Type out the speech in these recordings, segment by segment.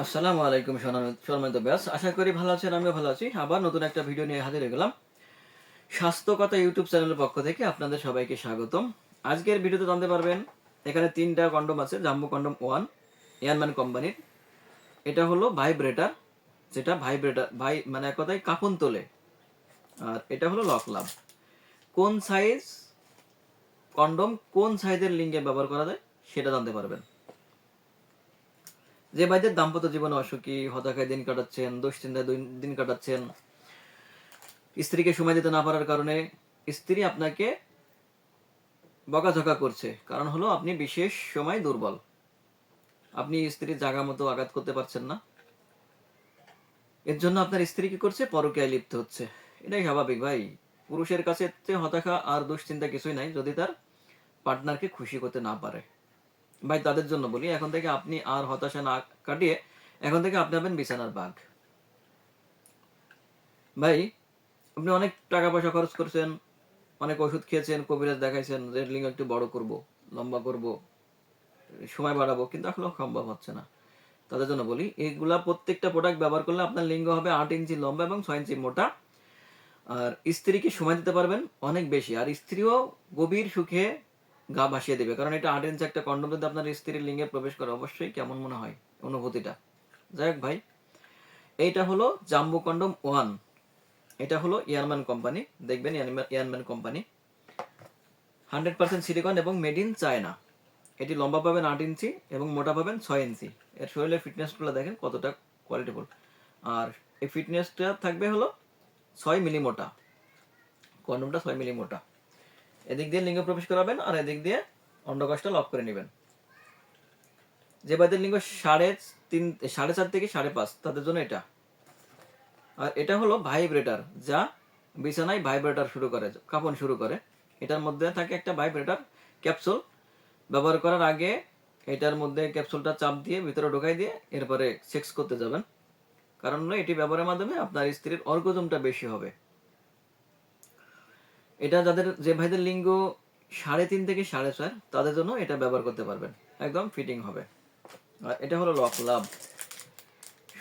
আসসালামু আলাইকুম সম্মানিত ব্যাস, আশা করি ভালো আছেন, আমিও ভালো আছি। আবার নতুন একটা ভিডিও নিয়ে হাজির হয়ে গেলাম স্বাস্থ্য কথা ইউটিউব চ্যানেলের পক্ষ থেকে। আপনাদের সবাইকে স্বাগতম। আজকের ভিডিওতে জানতে পারবেন এখানে 3টা কন্ডম আছে। জাম্বো কন্ডম 1 এয়ারম্যান কোম্পানির। এটা হলো ভাইব্রেটার, যেটা ভাইব্রেটার মানে এক কথায় কাঁপন তোলে। আর এটা হলো লক লাভ। কোন সাইজ কন্ডম কোন সাইজের লিঙ্গে ব্যবহার করা যায় সেটা জানতে পারবেন। যে ভাইদের দাম্পত্য জীবনে অসুখী, হতাশায় দিন কাটাচ্ছেন, দুশ্চিন্তায় দিন কাটাচ্ছেন, স্ত্রীকে সময় দিতে না পারার কারণে স্ত্রী আপনাকে বকাঝকা করছে, কারণ হলো আপনি বিশেষ সময় দুর্বল, আপনি স্ত্রীর জায়গা মতো আঘাত করতে পারছেন না, এর জন্য আপনার স্ত্রী কি করছে, পরকীয়ায় লিপ্ত হচ্ছে। এটাই স্বাভাবিক ভাই। পুরুষের কাছে হতাশা আর দুশ্চিন্তা কিছুই নাই যদি তার পার্টনারকে খুশি করতে না পারে। ভাই তাদের জন্য বলি, এখন থেকে আপনি আর হতাশা না কাটিয়ে এখন থেকে আপনি হবেন বিছানার বাঘ। ভাই আপনি অনেক টাকা পয়সা খরচ করছেন, অনেক ওষুধ খেয়েছেন, কবিরাজ দেখাইছেন, রেড লিঙ্গ একটু বড় করব, লম্বা করব, সময় বাড়াবো, কিন্তু আসলে সম্ভব হচ্ছে না। তাদের জন্য বলি, এইগুলা প্রত্যেকটা প্রোডাক্ট ব্যবহার করলে আপনার লিঙ্গ হবে 8 ইঞ্চি লম্বা এবং 6 ইঞ্চি মোটা। আর স্ত্রীকে সময় দিতে পারবেন অনেক বেশি, আর স্ত্রীও গভীর সুখে গা ভাসিয়ে দেবে। কারণ এটা 8 ইঞ্চি একটা কন্ডোম যদি আপনার স্ত্রীর লিঙ্গে প্রবেশ করে, অবশ্যই কেমন মনে হয় অনুভূতিটা। যাই হোক ভাই, এইটা হলো জাম্বো কন্ডম 1। এটা হলো ইয়ারম্যান কোম্পানি, দেখবেন ইয়ারম্যান কোম্পানি 100% সিলিকন এবং মেড ইন চায়না। এটি লম্বা পাবেন 8 ইঞ্চি এবং মোটা পাবেন 6 ইঞ্চি। এর শরীরের ফিটনেসগুলো দেখেন কতটা কোয়ালিটিফুল। আর এই ফিটনেসটা থাকবে হলো 6 মিলি মোটা, কন্ডমটা 6 মিলি মোটা। এদিক দিয়ে লিঙ্গ প্রবেশ করাবেন আর এদিক দিয়ে অন্ডকোষটা লক করে নেবেন। যে বাদের লিঙ্গ 3.5 থেকে 5.5 তাদের জন্য এটা। আর এটা হলো ভাইব্রেটার, যা বিছানায় ভাইব্রেটার শুরু করে, কাঁপন শুরু করে। এটার মধ্যে থাকে একটা ভাইব্রেটার ক্যাপসুল। ব্যবহার করার আগে এটার মধ্যে ক্যাপসুলটা চাপ দিয়ে ভিতরে ঢোকাই দিয়ে এরপরে সেক্স করতে যাবেন, কারণ হলো এটি ব্যবহারের মাধ্যমে আপনার স্ত্রীর অর্গজমটা বেশি হবে। এটা যে ভাইদের লিঙ্গ 3.5 থেকে 4.5 তাদের জন্য এটা ব্যবহার করতে পারবেন, একদম ফিটিং হবে। আর এটা হলো লক লাভ,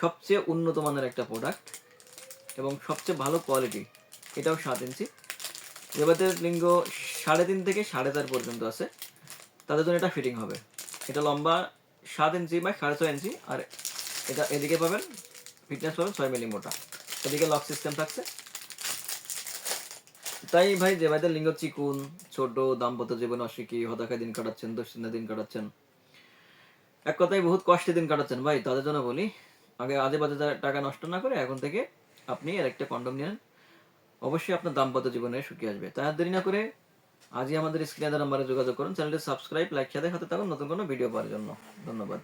সবচেয়ে উন্নত মানের একটা প্রোডাক্ট এবং সবচেয়ে ভালো কোয়ালিটি। এটাও 7 ইঞ্চি। যে ভাইদের লিঙ্গ 3.5 থেকে 4.5 পর্যন্ত আছে তাদের জন্য এটা ফিটিং হবে। এটা লম্বা 7 ইঞ্চি বা 6.5 ইঞ্চি। আর এটা এদিকে পাবেন ফিটনেস পাবেন 6 মিলি মোটা। এদিকে লক সিস্টেম থাকছে। তাই ভাই যে ভাইদের লিঙ্গ চিকুন, ছোট, দাম্পত্য জীবনে অসুখী, হতাশায় দিন কাটাচ্ছেন, দুশ্চিন্তায় দিন কাটাচ্ছেন, এক কথায় বহুত কষ্টে দিন কাটাচ্ছেন, ভাই তাদের জন্য বলি, আগে আজে বাজে টাকা নষ্ট না করে এখন থেকে আপনি এর একটা কন্ডম নিন। অবশ্যই আপনার দাম্পত্য জীবনে সুখী আসবে। তাই আর দেরি না করে আজই আমাদের স্ক্রিনে নাম্বারে যোগাযোগ করুন। চ্যানেলটি সাবস্ক্রাইব, লাইক, সাথে থাকুন নতুন কোনো ভিডিও পাওয়ার জন্য। ধন্যবাদ।